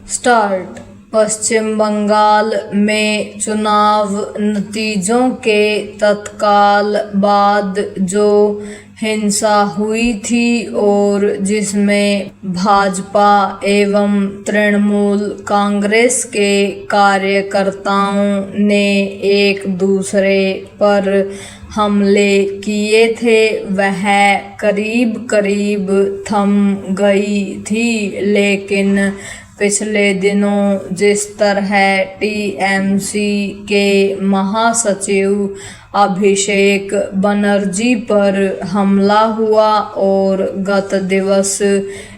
Start. पश्चिम बंगाल में चुनाव नतीजों के तत्काल बाद जो हिंसा हुई थी और जिसमें भाजपा एवं तृणमूल कांग्रेस के कार्यकर्ताओं ने एक दूसरे पर हमले किए थे, वह करीब करीब थम गई थी। लेकिन पिछले दिनों जिस तरह टीएमसी के महासचिव अभिषेक बनर्जी पर हमला हुआ और गत दिवस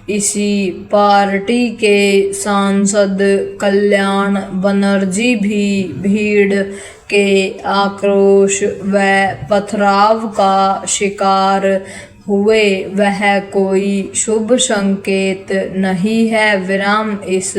इसी पार्टी के सांसद कल्याण बनर्जी भी भीड़ के आक्रोश व पथराव का शिकार हुए, वह कोई शुभ संकेत नहीं है। विराम। इस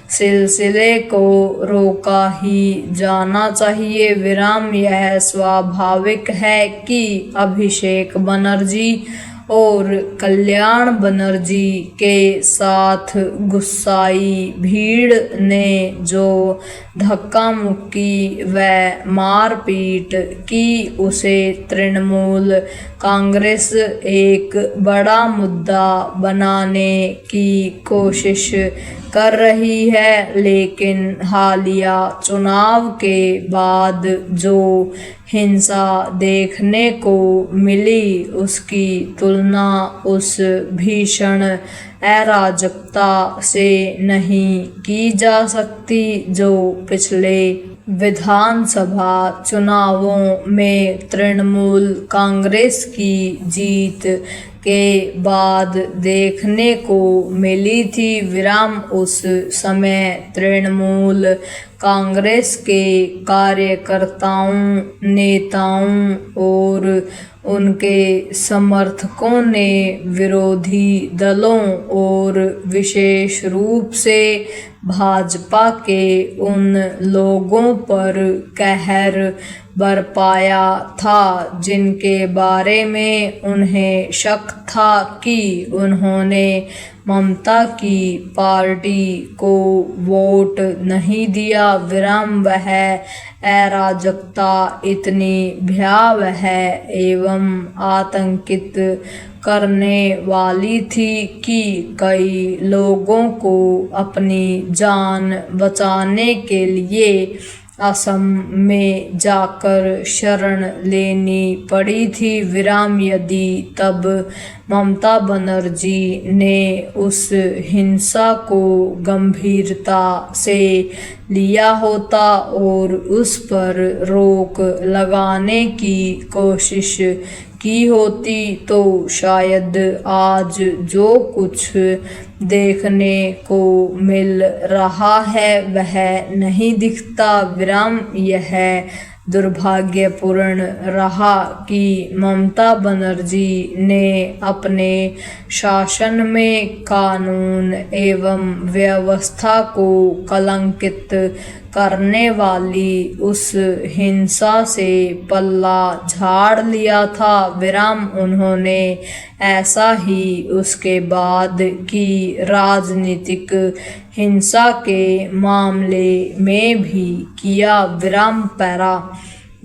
सिलसिले को रोका ही जाना चाहिए। विराम। यह स्वाभाविक है कि अभिषेक बनर्जी और कल्याण बनर्जी के साथ गुस्साई भीड़ ने जो धक्का मुक्की व मारपीट की, उसे तृणमूल कांग्रेस एक बड़ा मुद्दा बनाने की कोशिश कर रही है। लेकिन हालिया चुनाव के बाद जो हिंसा देखने को मिली, उसकी तुलना उस भीषण अराजकता से नहीं की जा सकती जो पिछले विधानसभा चुनावों में तृणमूल कांग्रेस की जीत के बाद देखने को मिली थी। विराम। उस समय तृणमूल कांग्रेस के कार्यकर्ताओं, नेताओं और उनके समर्थकों ने विरोधी दलों और विशेष रूप से भाजपा के उन लोगों पर कहर बरपाया था जिनके बारे में उन्हें शक था कि उन्होंने ममता की पार्टी को वोट नहीं दिया। विराम। वह अराजकता इतनी भयावह एवं आतंकित करने वाली थी कि कई लोगों को अपनी जान बचाने के लिए असम में जाकर शरण लेनी पड़ी थी। विराम। यदि तब ममता बनर्जी ने उस हिंसा को गंभीरता से लिया होता और उस पर रोक लगाने की कोशिश की होती, तो शायद आज जो कुछ देखने को मिल रहा है वह नहीं दिखता। विराम। यह दुर्भाग्यपूर्ण रहा कि ममता बनर्जी ने अपने शासन में कानून एवं व्यवस्था को कलंकित करने वाली उस हिंसा से पल्ला झाड़ लिया था। विराम। उन्होंने ऐसा ही उसके बाद की राजनीतिक हिंसा के मामले में भी किया। विराम। पैरा।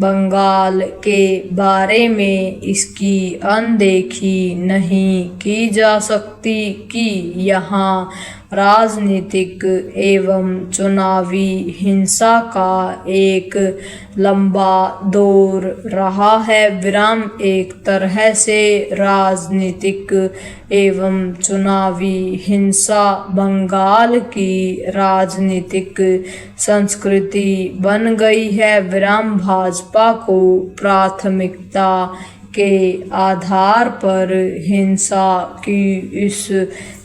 बंगाल के बारे में इसकी अनदेखी नहीं की जा सकती कि यहाँ राजनीतिक एवं चुनावी हिंसा का एक लंबा दौर रहा है। विराम। एक तरह से राजनीतिक एवं चुनावी हिंसा बंगाल की राजनीतिक संस्कृति बन गई है। विराम। भाजपा को प्राथमिकता के आधार पर हिंसा की इस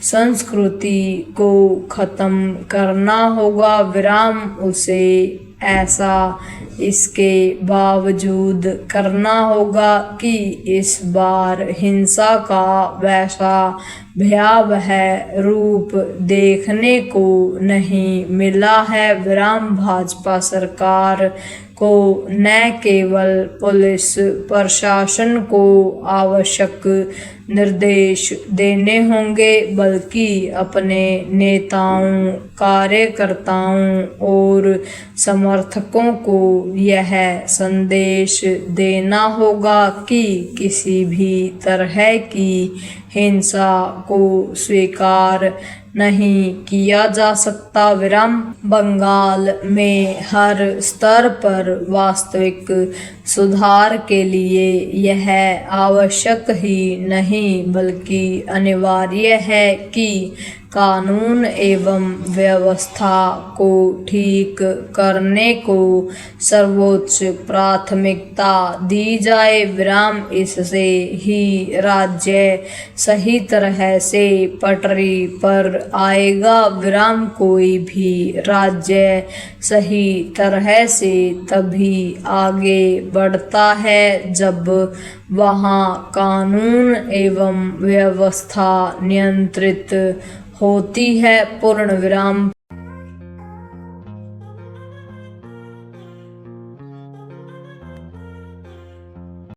संस्कृति को खत्म करना होगा। विराम। उसे ऐसा इसके बावजूद करना होगा कि इस बार हिंसा का वैसा भयावह रूप देखने को नहीं मिला है। विराम। भाजपा सरकार को न केवल पुलिस प्रशासन को आवश्यक निर्देश देने होंगे, बल्कि अपने नेताओं, कार्यकर्ताओं और समर्थकों को यह संदेश देना होगा कि किसी भी तरह की हिंसा को स्वीकार नहीं किया जा सकता। विराम। बंगाल में हर स्तर पर वास्तविक सुधार के लिए यह आवश्यक ही नहीं बल्कि अनिवार्य है कि कानून एवं व्यवस्था को ठीक करने को सर्वोच्च प्राथमिकता दी जाए। विराम। इससे ही राज्य सही तरह से पटरी पर आएगा। विराम। कोई भी राज्य सही तरह से तभी आगे बढ़ता है जब वहाँ कानून एवं व्यवस्था नियंत्रित होती है। पूर्ण विराम।